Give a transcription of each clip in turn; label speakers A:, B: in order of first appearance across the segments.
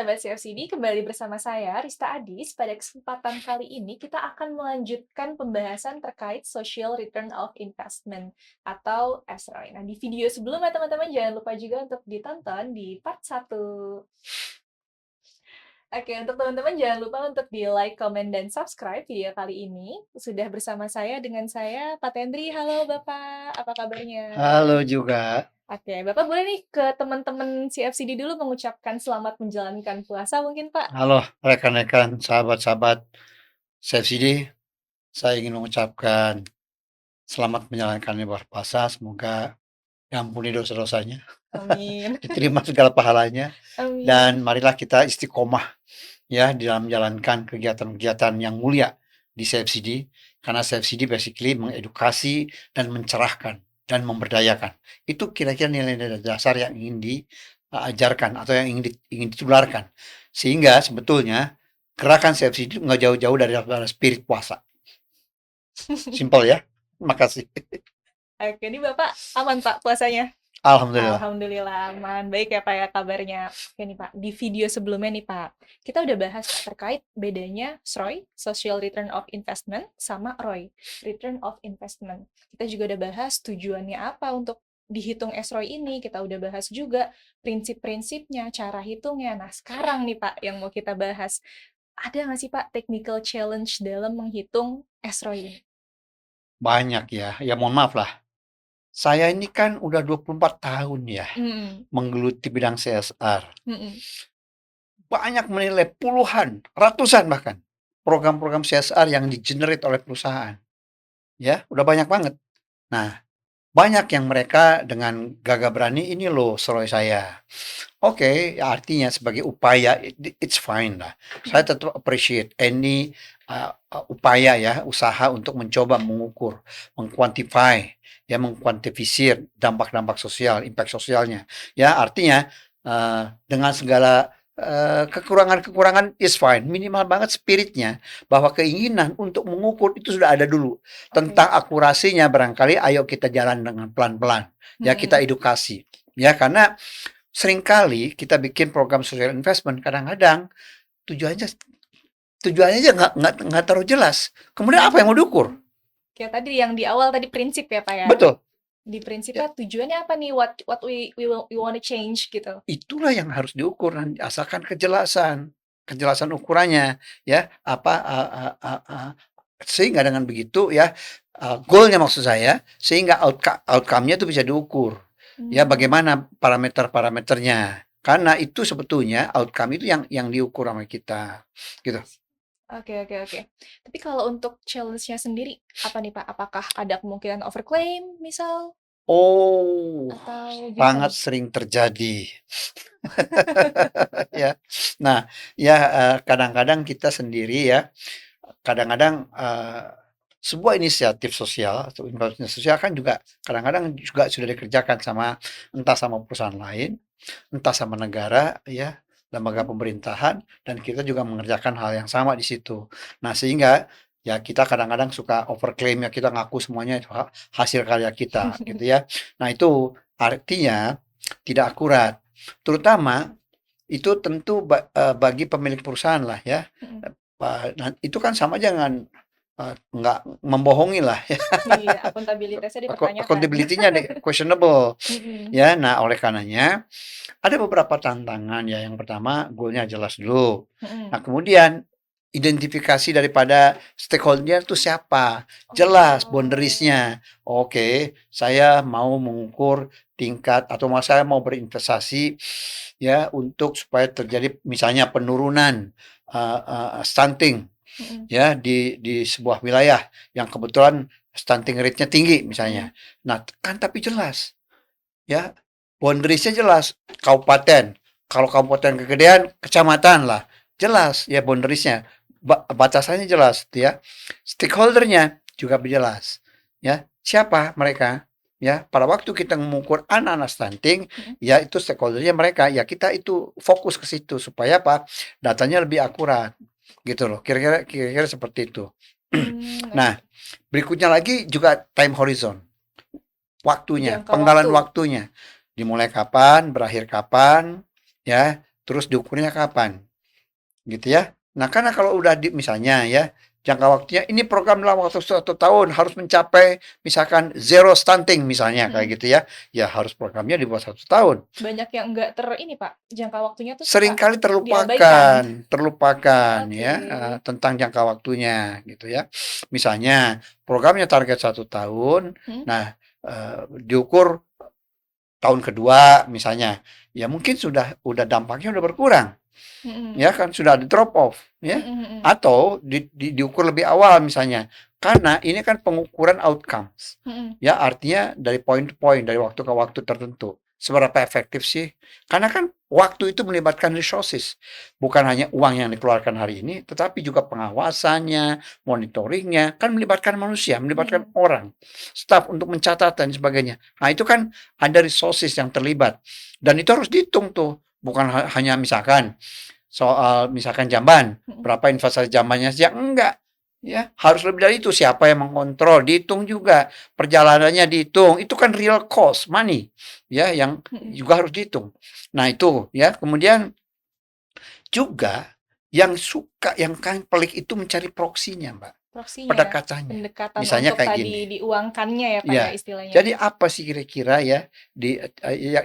A: sahabat CFCD, kembali bersama saya Rista Adis. Pada kesempatan kali ini kita akan melanjutkan pembahasan terkait Social Return of Investment atau SROI. Nah, di video sebelumnya teman-teman jangan lupa juga untuk ditonton di part 1. Oke, untuk teman-teman jangan lupa untuk di-like, comment, dan subscribe video kali ini. Sudah bersama saya dengan saya, Pak Tendri. Halo Bapak, apa kabarnya?
B: Halo juga.
A: Oke, Bapak boleh nih ke teman-teman CFCD dulu mengucapkan selamat menjalankan puasa mungkin, Pak?
B: Halo rekan-rekan, sahabat-sahabat CFCD. Saya ingin mengucapkan selamat menjalankan ibadah puasa. Semoga diampuni dosa-dosanya,
A: Amin.
B: diterima segala pahalanya,
A: Amin.
B: dan marilah kita istiqomah ya di dalam menjalankan kegiatan-kegiatan yang mulia di CFCD, karena CFCD basically mengedukasi dan mencerahkan dan memberdayakan. Itu kira-kira nilai-nilai dasar yang ingin diajarkan atau yang ingin ditularkan. Sehingga sebetulnya gerakan CFCD itu nggak jauh-jauh dari spirit puasa. Simpel ya. Makasih.
A: Oke, ini Bapak aman Pak puasanya?
B: Alhamdulillah.
A: Alhamdulillah aman. Baik ya Pak ya kabarnya. Oke nih Pak, di video sebelumnya nih Pak, kita udah bahas terkait bedanya SROI, Social Return of Investment, sama ROI, Return of Investment. Kita juga udah bahas tujuannya apa untuk dihitung SROI ini, kita udah bahas juga prinsip-prinsipnya, cara hitungnya. Nah sekarang nih Pak yang mau kita bahas, ada nggak sih Pak technical challenge dalam menghitung SROI ini?
B: Banyak ya. Ya mohon maaf lah. Saya ini kan udah 24 tahun ya
A: Mhm,
B: menggeluti bidang CSR.
A: mhm.
B: Banyak menilai puluhan, ratusan bahkan program-program CSR yang di-generate oleh perusahaan. Ya, udah banyak banget. Nah, banyak yang mereka dengan gagah berani, "Ini loh SROI saya." Oke, ya artinya sebagai upaya it's fine lah. Saya tetap appreciate any upaya ya, usaha untuk mencoba mengukur, meng-quantify, ya mengkuantifisir dampak-dampak sosial, impact sosialnya. Ya artinya dengan segala kekurangan-kekurangan is fine. Minimal banget spiritnya bahwa keinginan untuk mengukur itu sudah ada dulu.
A: Oke.
B: Tentang akurasinya barangkali ayo kita jalan dengan pelan-pelan. Ya kita
A: Mhm.
B: edukasi. Ya karena seringkali kita bikin program social investment kadang-kadang tujuannya tujuannya aja nggak terlalu jelas. Kemudian apa yang mau diukur?
A: Kayak tadi yang di awal tadi prinsip ya, Pak, ya?
B: Betul.
A: Di
B: Ya,
A: prinsipnya tujuannya apa nih? What we wanna change gitu.
B: itulah yang harus diukur nanti asalkan kejelasan ukurannya ya apa sehingga dengan begitu ya goalnya maksud saya sehingga outcome-nya itu bisa diukur. Ya
A: Mmm,
B: bagaimana parameter-parameternya. Karena itu sebetulnya outcome itu yang diukur sama kita gitu.
A: oke oke oke. Tapi kalau untuk challenge-nya sendiri, apa nih, Pak? Apakah ada kemungkinan overclaim misal?
B: Oh,
A: Atau gimana
B: sangat
A: nih?
B: sering terjadi. Ya. Nah, ya, kadang-kadang kita sendiri ya, kadang-kadang, sebuah inisiatif sosial atau inisiatif sosial kan juga kadang-kadang juga sudah dikerjakan sama entah sama perusahaan lain, entah sama negara ya, lembaga
A: Mhm.
B: pemerintahan dan kita juga mengerjakan hal yang sama di situ. Nah, sehingga ya kita kadang-kadang suka overclaim ya, kita ngaku semuanya itu hasil karya kita gitu ya. Nah, itu artinya tidak akurat. Terutama itu tentu bagi pemilik perusahaan lah ya,
A: Mhm.
B: nah itu kan sama aja dengan, nggak membohongi lah ya,
A: Iya, akuntabilitasnya dipertanyakan.
B: accountability-nya questionable
A: Mhm,
B: ya. Nah oleh karenanya ada beberapa tantangan ya, yang pertama goal-nya jelas dulu.
A: mhm.
B: Nah kemudian identifikasi daripada stakeholder itu siapa, jelas
A: Oh,
B: boundaries-nya. Oke, saya mau mengukur tingkat atau saya mau berinvestasi ya untuk supaya terjadi misalnya penurunan, stunting
A: mhm,
B: ya di sebuah wilayah yang kebetulan stunting rate-nya tinggi
A: mhm,
B: misalnya. Nah kan tapi jelas ya, boundaries-nya jelas, kabupaten. Kalau kabupaten kegedean, kecamatan lah. Jelas ya boundaries-nya, batasannya jelas gitu ya. Stakeholder-nya juga jelas. Ya, siapa mereka? Ya, pada waktu kita mengukur anak-anak stunting,
A: mhm.
B: ya itu stakeholder-nya mereka. Ya kita itu fokus ke situ supaya apa? Datanya lebih akurat. Gitu loh. Kira-kira seperti itu.
A: Oke.
B: Nah, berikutnya lagi juga time horizon. Waktunya,
A: Jangka
B: penggalan
A: waktu.
B: waktunya. Dimulai kapan, berakhir kapan, ya. terus diukurnya kapan, gitu ya. Nah, karena kalau udah misalnya ya, jangka waktunya ini program dalam waktu 1 tahun harus mencapai misalkan zero stunting misalnya kayak
A: Mhm.
B: gitu ya, ya harus programnya di bawah 1 tahun.
A: Banyak yang enggak ini, Pak, jangka waktunya tuh suka
B: Seringkali
A: diabaikan.
B: terlupakan
A: Oke.
B: ya, tentang jangka waktunya gitu ya. Misalnya programnya target 1 tahun,
A: Mhm
B: nah, diukur tahun kedua misalnya, ya mungkin udah dampaknya udah berkurang.
A: mhm
B: Ya kan sudah ada drop off ya,
A: mhm mhm
B: atau diukur lebih awal misalnya, karena ini kan pengukuran outcomes,
A: mhm
B: ya artinya dari point to point, dari waktu ke waktu tertentu. Seberapa efektif sih? Karena kan waktu itu melibatkan resources, bukan hanya uang yang dikeluarkan hari ini, tetapi juga pengawasannya, monitoringnya, kan melibatkan manusia, melibatkan
A: mhm
B: orang, staf untuk mencatat dan sebagainya. Nah itu kan ada resources yang terlibat, dan itu harus dihitung tuh, bukan hanya misalkan soal misalkan jamban,
A: mhm.
B: berapa investasi jambannya saja, enggak. Ya, harus lebih dari itu, siapa yang mengontrol, dihitung juga, perjalanannya dihitung, itu kan real cost, money, ya, yang
A: Mhm.
B: juga harus dihitung. Nah itu, ya, kemudian juga yang suka, yang kan pelik itu mencari proksinya, Mbak,
A: Proksinya,
B: pendekatannya.
A: pendekatan
B: Misalnya
A: untuk
B: kayak gini.
A: tadi diuangkannya ya, Pak, ya,
B: Iya.
A: istilahnya?
B: Jadi apa sih kira-kira ya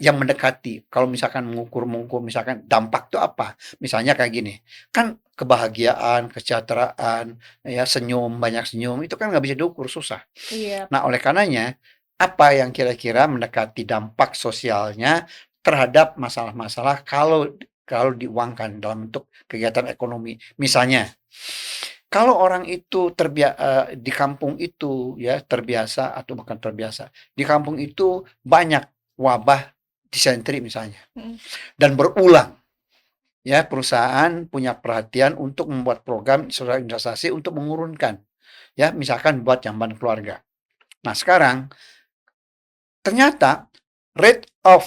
B: yang mendekati kalau misalkan mengukur misalkan dampak itu apa? Misalnya kayak gini, kan kebahagiaan, kesejahteraan, ya senyum, banyak senyum itu kan nggak bisa diukur, susah.
A: Iya,
B: Nah, oleh karenanya apa yang kira-kira mendekati dampak sosialnya terhadap masalah-masalah kalau kalau diuangkan dalam bentuk kegiatan ekonomi. Misalnya kalau orang itu di kampung itu ya terbiasa atau bukan terbiasa, di kampung itu banyak wabah disentri misalnya
A: mhm
B: dan berulang, ya perusahaan punya perhatian untuk membuat program saluran investasi untuk mengurunkan, ya misalkan buat jamban keluarga. Nah sekarang ternyata rate of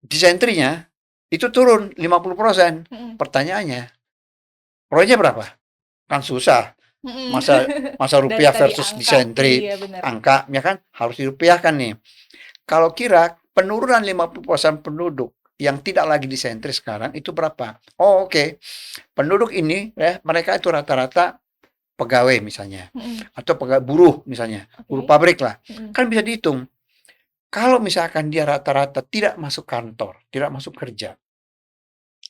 B: disentrinya itu turun 50%.
A: mhm
B: Pertanyaannya, ROI-nya berapa? Kan susah.
A: mhm.
B: Masa masa
A: Dari
B: rupiah
A: tadi
B: versus
A: angka,
B: disentri,
A: iya bener.
B: angka, ya kan harus dirupiahkan nih. Kalau kira penurunan 50% penduduk yang tidak lagi disentri sekarang itu berapa? Oh oke, penduduk ini ya mereka itu rata-rata pegawai misalnya,
A: Mhm,
B: atau buruh misalnya, buruh
A: oke,
B: pabrik lah.
A: mhm.
B: Kan bisa dihitung. Kalau misalkan dia rata-rata tidak masuk kantor, tidak masuk kerja,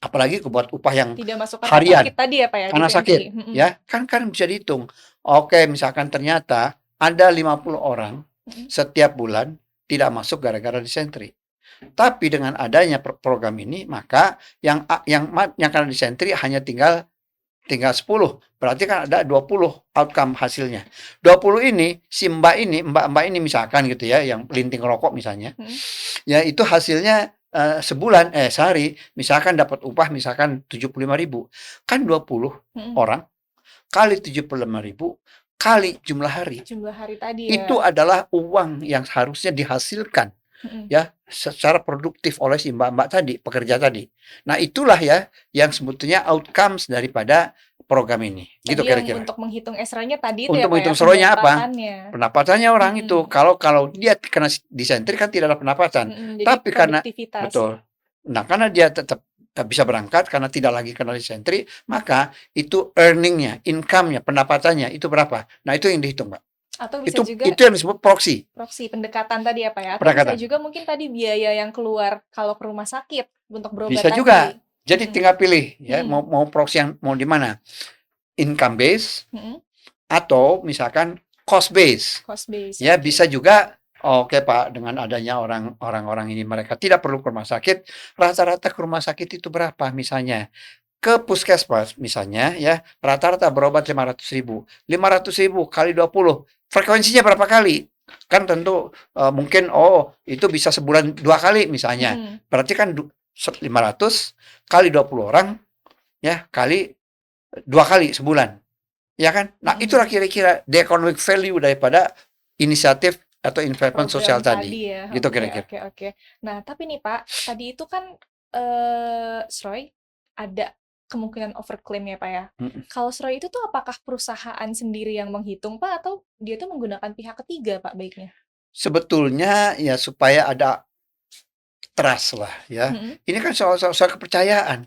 B: apalagi buat upah yang
A: Tidak masuk karena sakit
B: harian,
A: tadi ya, Pak, ya,
B: karena
A: disentri?
B: sakit,
A: Mhm
B: ya, kan bisa dihitung. Oke, misalkan ternyata ada 50 orang
A: mhm
B: setiap bulan tidak masuk gara-gara disentri. Tapi dengan adanya program ini, maka yang karena disentri hanya tinggal tinggal 10, berarti kan ada 20 outcome hasilnya. 20 ini, si mbak-mbak ini misalkan gitu ya, yang pelinting rokok misalnya,
A: mhm
B: ya itu hasilnya sehari misalkan dapat upah misalkan 75.000, kan 20
A: mhm.
B: orang kali 75.000 kali jumlah hari,
A: Jumlah hari tadi
B: itu
A: ya?
B: adalah uang yang harusnya dihasilkan
A: Mhm.
B: ya secara produktif oleh si mbak-mbak tadi, pekerja tadi. Nah itulah ya yang sebetulnya outcomes daripada program ini, gitu
A: Tadi yang
B: kira-kira.
A: untuk menghitung esranya tadi itu ya,
B: Untuk
A: Pak, ya,
B: menghitung seronya apa?
A: pendapatannya?
B: Pendapatannya orang itu,
A: Mhm
B: kalau kalau dia kena disentri kan tidak ada pendapatan.
A: mhm, jadi
B: Tapi karena
A: produktivitas.
B: betul. Nah, karena dia tetap bisa berangkat karena tidak lagi kena disentri, maka itu earning-nya, income-nya, pendapatannya itu berapa. Nah, itu yang dihitung, Mbak.
A: Atau bisa
B: Itu
A: juga
B: yang disebut proksi,
A: proksi, pendekatan tadi ya, Pak, ya? Atau bisa
B: pendekatan.
A: juga mungkin tadi biaya yang keluar kalau ke rumah sakit untuk berobat
B: Bisa juga.
A: tadi.
B: Jadi
A: Mhm
B: tinggal pilih ya,
A: mhm
B: mau mau proksi yang mau di mana, income base
A: mhm,
B: atau misalkan cost base.
A: cost base,
B: Ya,
A: oke.
B: bisa juga, oke Pak, dengan adanya orang-orang ini mereka tidak perlu ke rumah sakit, rata-rata ke rumah sakit itu berapa misalnya, ke puskesmas misalnya ya, rata-rata berobat 500.000, 500.000 kali 20, frekuensinya berapa kali? Kan tentu, mungkin, oh itu bisa sebulan 2 kali misalnya,
A: Mhm
B: berarti kan 500 kali 20 orang ya, kali 2 kali sebulan. Ya kan? Nah, itulah
A: mhm.
B: kira-kira the economic value daripada inisiatif atau investment sosial
A: Program
B: tadi,
A: tadi ya,
B: gitu
A: oke
B: kira-kira.
A: oke oke. Nah, tapi nih Pak, tadi itu kan, SROI ada kemungkinan overclaim ya Pak ya.
B: Mhm.
A: Kalau SROI itu tuh apakah perusahaan sendiri yang menghitung Pak, atau dia tuh menggunakan pihak ketiga Pak baiknya?
B: Sebetulnya ya supaya ada trust lah ya.
A: Mhm.
B: Ini kan soal kepercayaan,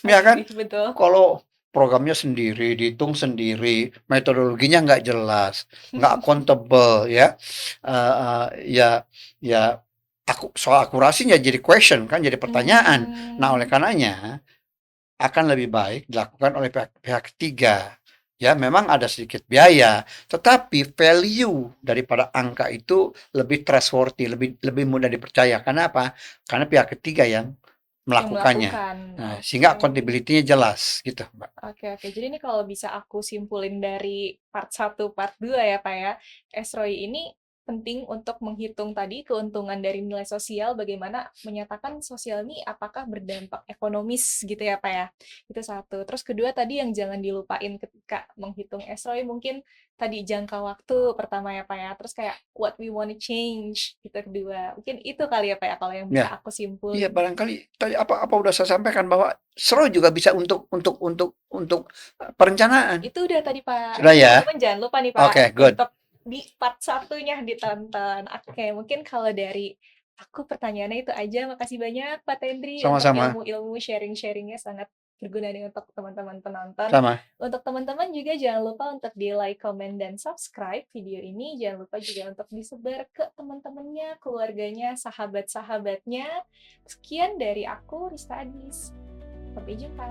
B: ya kan?
A: Pasti, betul.
B: Kalau programnya sendiri, dihitung sendiri, metodologinya nggak jelas, nggak accountable ya, eee eee, ya ya soal akurasinya jadi question kan, jadi pertanyaan. Nah, oleh
A: Mmm.
B: karenanya akan lebih baik dilakukan oleh pihak pihak ketiga. Ya, memang ada sedikit biaya, tetapi value daripada angka itu lebih trustworthy, lebih lebih mudah dipercaya. Karena apa? Karena pihak ketiga yang
A: Yang
B: melakukannya.
A: melakukan,
B: Nah,
A: oke.
B: sehingga accountability-nya jelas gitu, Mbak.
A: Oke oke. Jadi ini kalau bisa aku simpulin dari part satu, part 2 ya, Pak, ya, SROI ini penting untuk menghitung tadi keuntungan dari nilai sosial, bagaimana menyatakan sosial ini apakah berdampak ekonomis gitu ya, Pak, ya. Itu satu. Terus kedua tadi yang jangan dilupain ketika menghitung SROI mungkin tadi jangka waktu pertama ya, Pak, ya. Terus kayak what we wanna change itu kedua. Mungkin itu kali ya, Pak, ya, kalau yang bisa
B: Ya,
A: aku
B: iya
A: simpulin.
B: barangkali tadi apa udah saya sampaikan bahwa SRO juga bisa untuk perencanaan.
A: Itu udah tadi, Pak.
B: Sudah ya?
A: Teman-teman jangan lupa nih, Pak,
B: Oke, good.
A: untuk di part satunya ditonton. Oke, mungkin kalau dari aku pertanyaannya itu aja. Makasih banyak Pak Tendri untuk
B: Sama-sama.
A: ilmu-ilmu sharing-sharing-nya sangat berguna nih untuk teman-teman penonton.
B: Sama.
A: Untuk teman-teman juga jangan lupa untuk di-like, comment, dan subscribe video ini. Jangan lupa juga untuk disebar ke teman-temannya, keluarganya, sahabat-sahabatnya. Sekian dari aku, Rista Adis. Sampai jumpa.